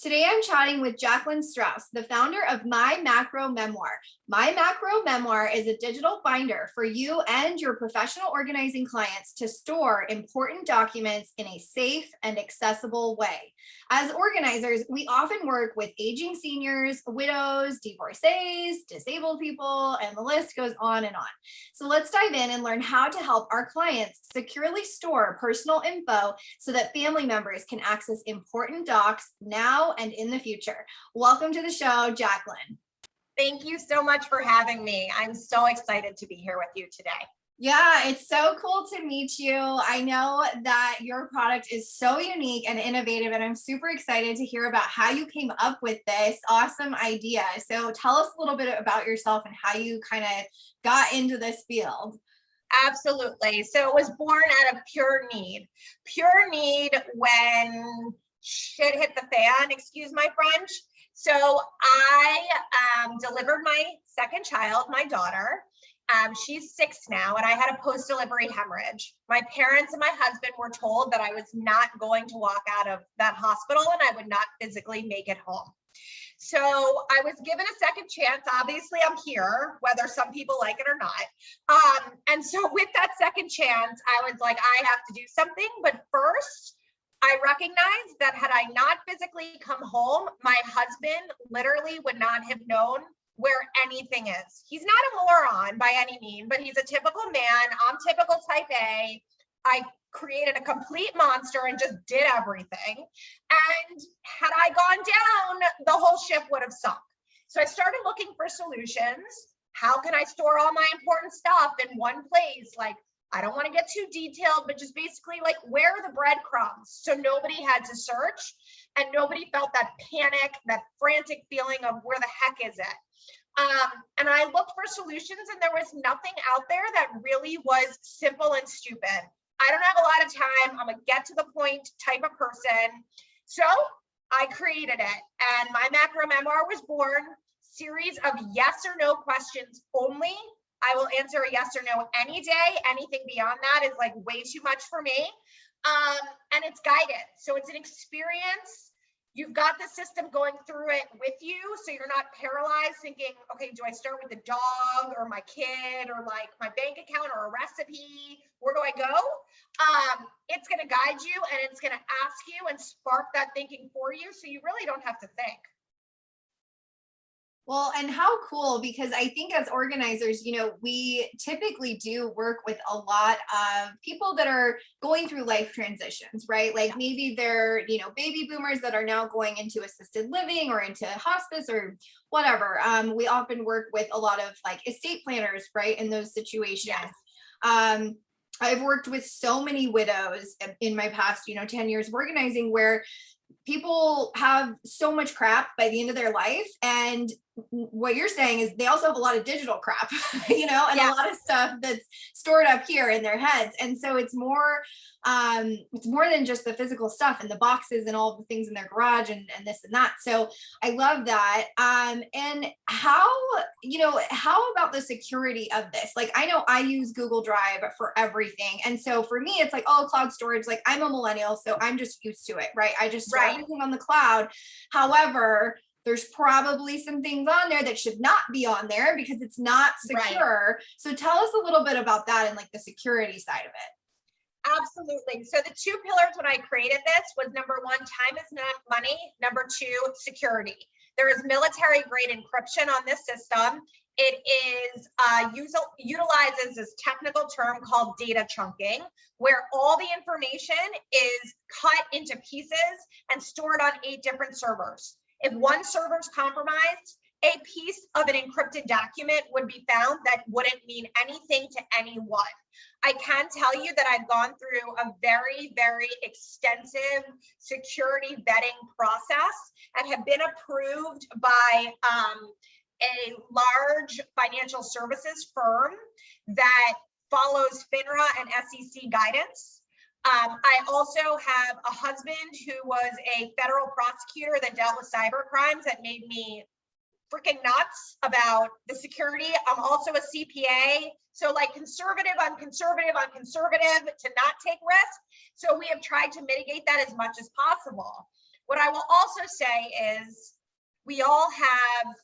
Today I'm chatting with Jacqueline Strauss, the founder of My Macro Memoir. My Macro Memoir is a digital binder for you and your professional organizing clients to store important documents in a safe and accessible way. As organizers, we often work with aging seniors, widows, divorcees, disabled people, and the list goes on and on. So let's dive in and learn how to help our clients securely store personal info so that family members can access important docs now and in the future. Welcome to the show, Jacqueline. Thank you so much for having me. I'm so excited to be here with you today. Yeah, it's so cool to meet you. I know that your product is so unique and innovative, and I'm super excited to hear about how you came up with this awesome idea. So tell us a little bit about yourself and how you kind of got into this field. Absolutely. So it was born out of pure need when shit hit the fan, excuse my French. So I delivered my second child, my daughter. She's 6 now, and I had a post-delivery hemorrhage. My parents and my husband were told that I was not going to walk out of that hospital and I would not physically make it home. So I was given a second chance. Obviously, I'm here, whether some people like it or not. And so with that second chance, I was like, I have to do something. But first, I recognized that had I not physically come home, my husband literally would not have known where anything is. He's not a moron by any means, but he's a typical man. I'm typical type A. I created a complete monster and just did everything. And had I gone down, the whole ship would have sunk. So I started looking for solutions. How can I store all my important stuff in one place? Like, I don't want to get too detailed, but just basically like, where are the breadcrumbs? So nobody had to search and nobody felt that panic, that frantic feeling of where the heck is it? And I looked for solutions and there was nothing out there that really was simple and stupid. I don't have a lot of time. I'm a get to the point type of person. So I created it, and My Macro Memoir was born. Series of yes or no questions only. I will answer a yes or no any day. Anything beyond that is like way too much for me. And it's guided. So it's an experience. You've got the system going through it with you, so you're not paralyzed thinking, okay, do I start with the dog or my kid or like my bank account or a recipe? Where do I go? It's going to guide you and it's going to ask you and spark that thinking for you, so you really don't have to think. Well, and how cool, because I think as organizers, we typically do work with a lot of people that are going through life transitions, right? Like maybe they're, baby boomers that are now going into assisted living or into hospice or whatever. We often work with a lot of like estate planners, right? In those situations. Yes. I've worked with so many widows in my past, 10 years of organizing where people have so much crap by the end of their life, and what you're saying is they also have a lot of digital crap and a lot of stuff that's stored up here in their heads. And so it's more than just the physical stuff and the boxes and all the things in their garage and this and that. So I love that. And how about the security of this? Like, I know I use Google Drive for everything, and so for me it's like, oh, cloud storage, like I'm a millennial, so I'm just used to it, right? I just store everything on the cloud. However, there's probably some things on there that should not be on there because it's not secure. Right. So tell us a little bit about that and like the security side of it. Absolutely. So the two pillars when I created this was number one, time is not money. Number two, security. There is military grade encryption on this system. It is utilizes this technical term called data chunking, where all the information is cut into pieces and stored on 8 different servers. If one server is compromised, a piece of an encrypted document would be found that wouldn't mean anything to anyone. I can tell you that I've gone through a very, very extensive security vetting process and have been approved by a large financial services firm that follows FINRA and SEC guidance. I also have a husband who was a federal prosecutor that dealt with cyber crimes that made me freaking nuts about the security. I'm also a CPA. So like conservative on conservative on conservative to not take risk. So we have tried to mitigate that as much as possible. What I will also say is we all have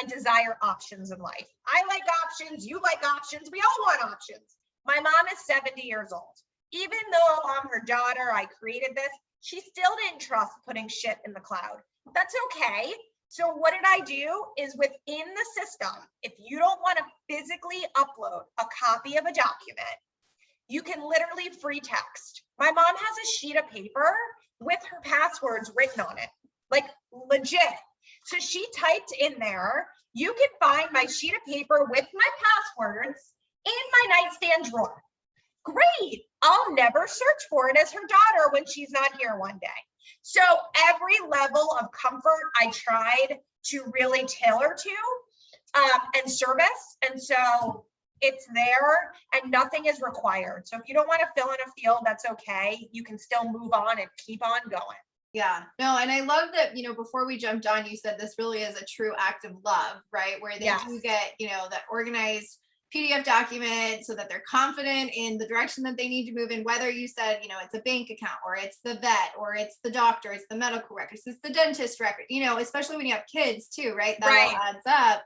and desire options in life. I like options, you like options, we all want options. My mom is 70 years old. Even though I'm her daughter, I created this, she still didn't trust putting shit in the cloud. That's okay. So what did I do is within the system, if you don't want to physically upload a copy of a document, you can literally free text. My mom has a sheet of paper with her passwords written on it, like legit. So she typed in there, you can find my sheet of paper with my passwords in my nightstand drawer. Great, I'll never search for it as her daughter when she's not here one day. So every level of comfort I tried to really tailor to and service. And so it's there and nothing is required. So if you don't want to fill in a field, that's okay. You can still move on and keep on going. Yeah, no, and I love that, before we jumped on, you said this really is a true act of love, right? Where they do get, that organized PDF document so that they're confident in the direction that they need to move in, whether you said, it's a bank account or it's the vet or it's the doctor, it's the medical records, it's the dentist record, especially when you have kids too, right? That all adds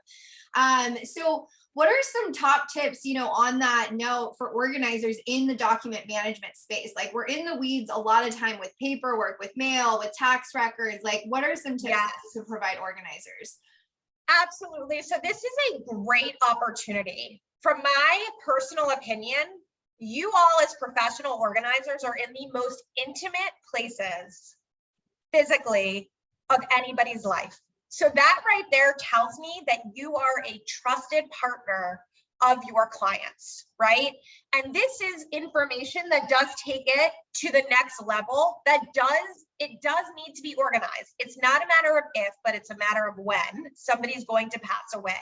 up. So what are some top tips, on that note for organizers in the document management space? Like we're in the weeds a lot of time with paperwork, with mail, with tax records. Like what are some tips to provide organizers? Absolutely. So this is a great opportunity. From my personal opinion, you all as professional organizers are in the most intimate places physically of anybody's life. So that right there tells me that you are a trusted partner of your clients, right? And this is information that does take it to the next level. It does need to be organized. It's not a matter of if, but it's a matter of when somebody's going to pass away.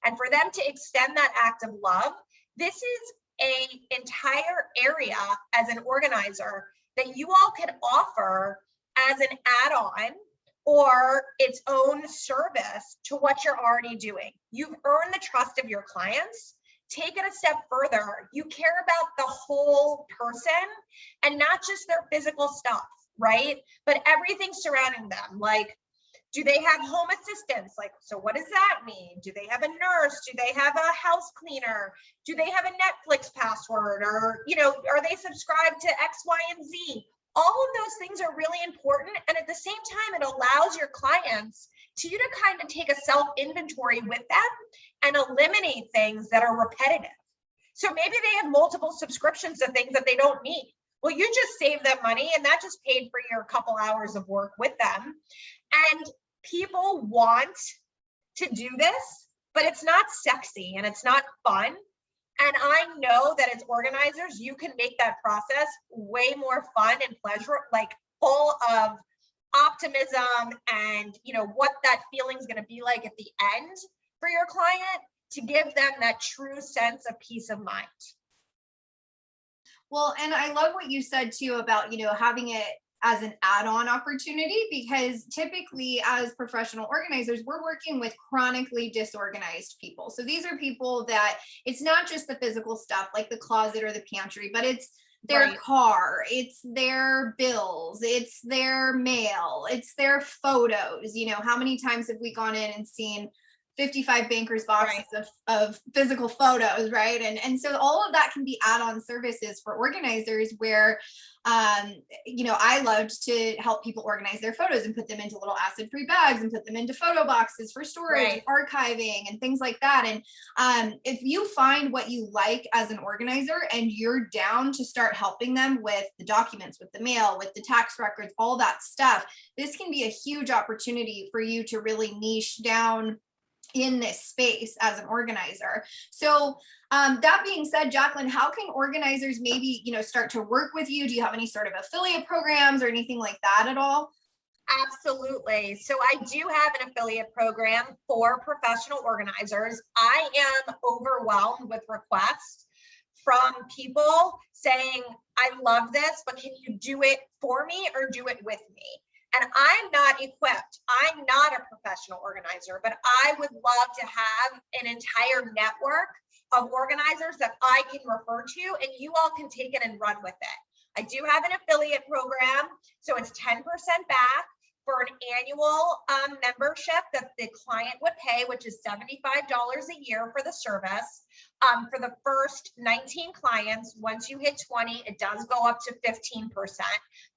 And for them to extend that act of love, this is an entire area as an organizer that you all can offer as an add-on or its own service to what you're already doing. You've earned the trust of your clients. Take it a step further. You care about the whole person and not just their physical stuff, right? But everything surrounding them. Like, do they have home assistants? Like, so what does that mean? Do they have a nurse? Do they have a house cleaner? Do they have a Netflix password? Or, are they subscribed to X, Y, and Z? All of those things are really important. And at the same time, it allows your clients to kind of take a self-inventory with them and eliminate things that are repetitive. So maybe they have multiple subscriptions to things that they don't need. Well, you just save them money and that just paid for your couple hours of work with them. And people want to do this, but it's not sexy and it's not fun. And I know that as organizers, you can make that process way more fun and pleasure, like full of optimism and what that feeling is going to be like at the end for your client to give them that true sense of peace of mind. Well, and I love what you said too about, having it as an add-on opportunity, because typically as professional organizers, we're working with chronically disorganized people. So these are people that it's not just the physical stuff like the closet or the pantry, but it's their car, it's their bills, it's their mail, it's their photos. How many times have we gone in and seen 55 bankers boxes of physical photos, right? And so all of that can be add-on services for organizers where, I loved to help people organize their photos and put them into little acid-free bags and put them into photo boxes for storage, archiving and things like that. And if you find what you like as an organizer and you're down to start helping them with the documents, with the mail, with the tax records, all that stuff, this can be a huge opportunity for you to really niche down in this space as an organizer. So that being said, Jacqueline, how can organizers maybe, start to work with you? Do you have any sort of affiliate programs or anything like that at all? Absolutely. So I do have an affiliate program for professional organizers. I am overwhelmed with requests from people saying, I love this, but can you do it for me or do it with me? And I'm not equipped. I'm not a professional organizer, but I would love to have an entire network of organizers that I can refer to, and you all can take it and run with it. I do have an affiliate program, so it's 10% back for an annual membership that the client would pay, which is $75 a year for the service. For the first 19 clients, once you hit 20, it does go up to 15%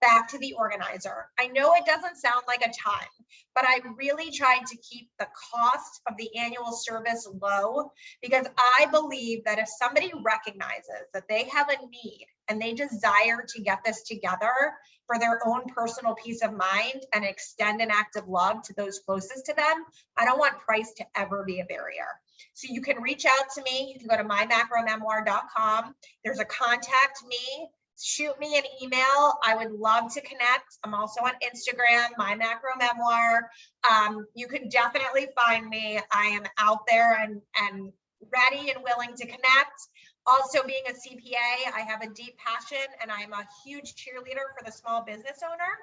back to the organizer. I know it doesn't sound like a ton, but I really tried to keep the cost of the annual service low, because I believe that if somebody recognizes that they have a need and they desire to get this together for their own personal peace of mind and extend an act of love to those closest to them, I don't want price to ever be a barrier. So you can reach out to me. You can go to mymacromemoir.com. There's a contact me, shoot me an email. I would love to connect. I'm also on Instagram, mymacromemoir. You can definitely find me. I am out there and ready and willing to connect. Also, being a CPA, I have a deep passion and I'm a huge cheerleader for the small business owner.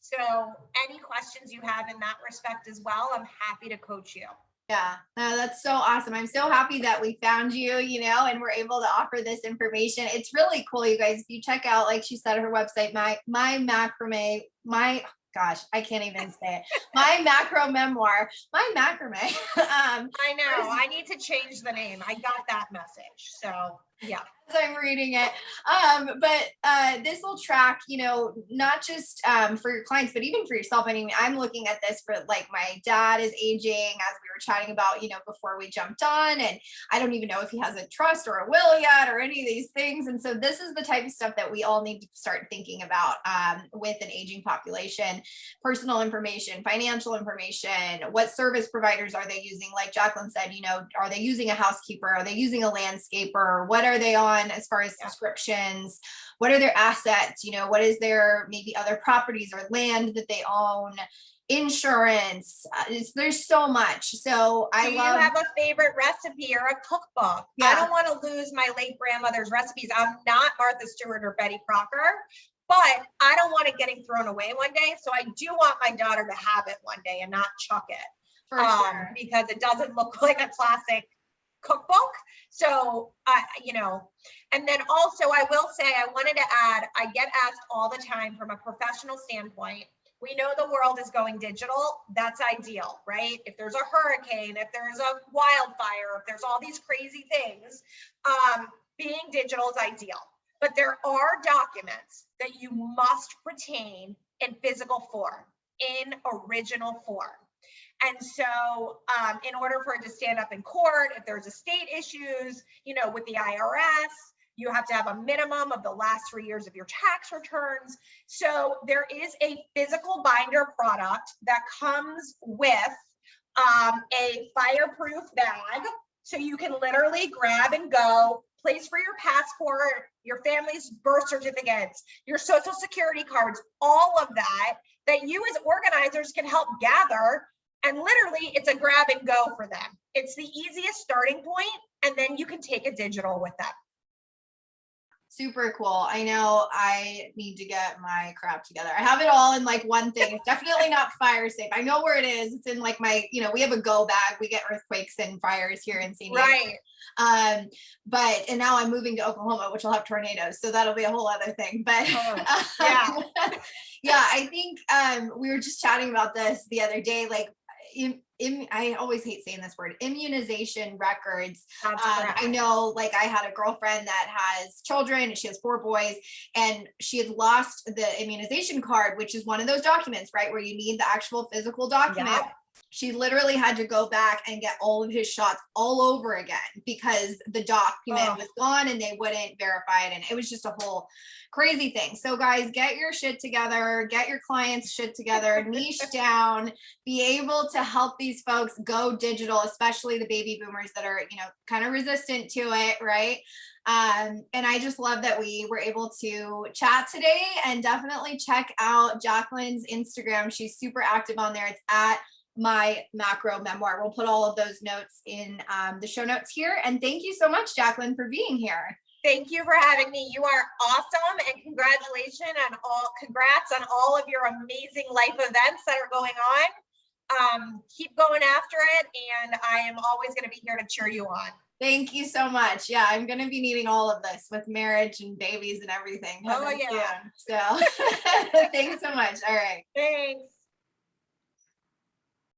So any questions you have in that respect as well, I'm happy to coach you. Yeah, no, that's so awesome. I'm so happy that we found you, you know, and we're able to offer this information. It's really cool, you guys. If you check out, like she said, her website, my macrame, gosh, I can't even say it. My macro memoir, my macrame. I know, I need to change the name. I got that message. So yeah. As I'm reading it. But this will track, you know, not just for your clients, but even for yourself. I mean, I'm looking at this for like my dad is aging, as we were chatting about, you know, before we jumped on, and I don't even know if he has a trust or a will yet or any of these things. And so this is the type of stuff that we all need to start thinking about with an aging population: personal information, financial information, what service providers are they using? Like Jacqueline said, you know, are they using a housekeeper? Are they using a landscaper? What are they on as far as subscriptions? What are their assets? You know, what is their maybe other properties or land that they own? Insurance. There's so much. So Do you have a favorite recipe or a cookbook? Yeah. I don't want to lose my late grandmother's recipes. I'm not Martha Stewart or Betty Crocker, but I don't want it getting thrown away one day. So I do want my daughter to have it one day and not chuck it. For sure. Because it doesn't look like a classic cookbook. So, you know, and then also I will say, I wanted to add, I get asked all the time from a professional standpoint. We know the world is going digital. That's ideal, right? If there's a hurricane, if there's a wildfire, if there's all these crazy things, being digital is ideal. But there are documents that you must retain in physical form, in original form. And so in order for it to stand up in court, if there's estate issues, you know, with the IRS, you have to have a minimum of the last 3 years of your tax returns. So there is a physical binder product that comes with a fireproof bag. So you can literally grab and go, place for your passport, your family's birth certificates, your social security cards, all of that you as organizers can help gather. And literally it's a grab and go for them. It's the easiest starting point, and then you can take a digital with them. Super cool. I know I need to get my crap together. I have it all in like one thing. It's definitely not fire safe. I know where it is. It's in like my, you know, we have a go bag. We get earthquakes and fires here in San Diego. Right. And now I'm moving to Oklahoma, which will have tornadoes. So that'll be a whole other thing. But yeah. Yeah, I think we were just chatting about this the other day, like I always hate saying this word, immunization records. I know, like I had a girlfriend that has children and she has 4 boys, and she had lost the immunization card, which is one of those documents, right, where you need the actual physical document. Yeah. She literally had to go back and get all of his shots all over again because the document was gone and they wouldn't verify it. And it was just a whole crazy thing. So guys, get your shit together, get your clients shit together, niche down, be able to help these folks go digital, especially the baby boomers that are, you know, kind of resistant to it, right? And I just love that we were able to chat today, and definitely check out Jacqueline's Instagram. She's super active on there. It's at My Macro Memoir. We'll put all of those notes in the show notes here. And thank you so much, Jacqueline, for being here. Thank you for having me. You are awesome, and congrats on all of your amazing life events that are going on. Keep going after it, and I am always going to be here to cheer you on. Thank you so much. Yeah, I'm going to be needing all of this with marriage and babies and everything. Oh, yeah. So thanks so much. All right. Thanks.